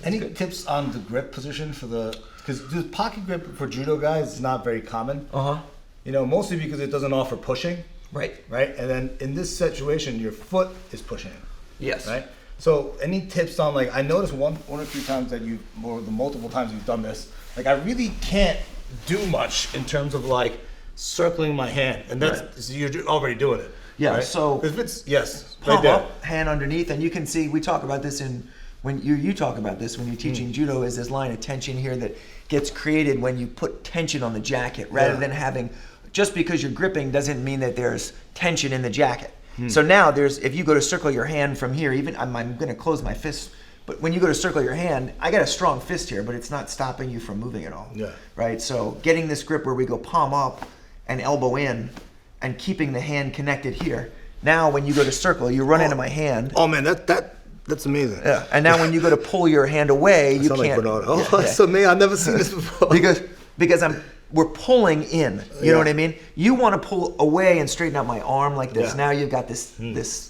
Any tips on the grip position for because the pocket grip for judo guys is not very common. You know, mostly because it doesn't offer pushing. Right. And then in this situation, your foot is pushing. Yes. Right. So any tips on, like, I noticed one or two times that or the multiple times you've done this, like, I really can't do much in terms of like circling my hand, and that's you're already doing it. Yeah. Right? So if it's palm up, hand underneath, and you can see we talk about this when you talk about this when you're teaching judo, is this line of tension here that gets created when you put tension on the jacket rather than having, just because you're gripping doesn't mean that there's tension in the jacket. So now if you go to circle your hand from here, even I'm going to close my fist, but when you go to circle your hand, I got a strong fist here, but it's not stopping you from moving at all. Right. So getting this grip where we go palm up and elbow in, and keeping the hand connected here. Now when you go to circle, you run into my hand. Oh man, that's amazing. Yeah. And now when you go to pull your hand away, you can't. Like Bernardo. Oh, that's amazing. I've never seen this before. because we're pulling in. You know what I mean? You want to pull away and straighten out my arm like this. Now you've got this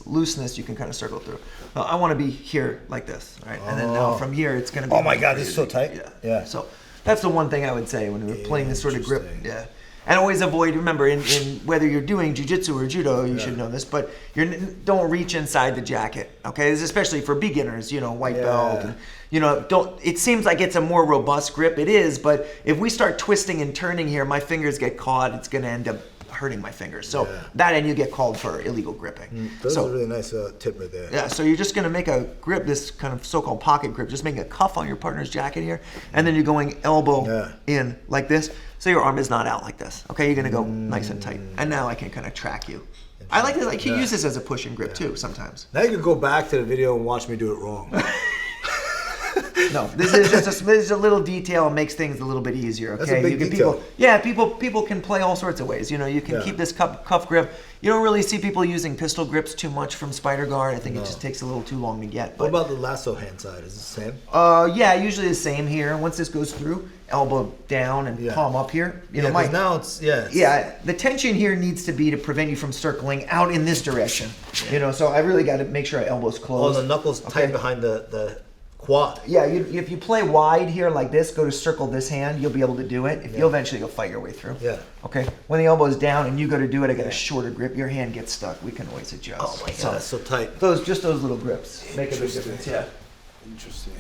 looseness you can kind of circle through. Now, I want to be here like this, right? And then now from here it's going to be. Oh my God, this is so tight. Yeah. So that's the one thing I would say when we're playing this sort of grip. Yeah. And always avoid, remember, in whether you're doing jiu-jitsu or judo, you should know this, but don't reach inside the jacket, okay? This is especially for beginners, white belt. And, it seems like it's a more robust grip. It is, but if we start twisting and turning here, my fingers get caught, it's going to end up hurting my fingers. So that, and you get called for illegal gripping. That's a really nice tip right there. Yeah, so you're just going to make a grip, this kind of so-called pocket grip, just making a cuff on your partner's jacket here, and then you're going elbow in like this. So your arm is not out like this. Okay, you're gonna go nice and tight. And now I can kind of track you. I like this, I can use this as a pushing grip too sometimes. Now you can go back to the video and watch me do it wrong. No, this is just a little detail and makes things a little bit easier. Okay, That's a big detail. People can play all sorts of ways. You can keep this cuff grip. You don't really see people using pistol grips too much from Spider Guard. I think it just takes a little too long to get. What about the lasso hand side? Is it the same? Yeah, usually the same here. Once this goes through, elbow down and palm up here. Now it's the tension here needs to be to prevent you from circling out in this direction. So I really got to make sure our elbow's closed. Oh, the knuckles tight behind the quad. Yeah, if you play wide here like this, go to circle this hand, you'll be able to do it. You'll eventually fight your way through. Yeah. Okay. When the elbow is down and you go to do it, I got a shorter grip. Your hand gets stuck. We can always adjust. Oh my God, that's so tight. Just those little grips make a big difference. Yeah. Interesting.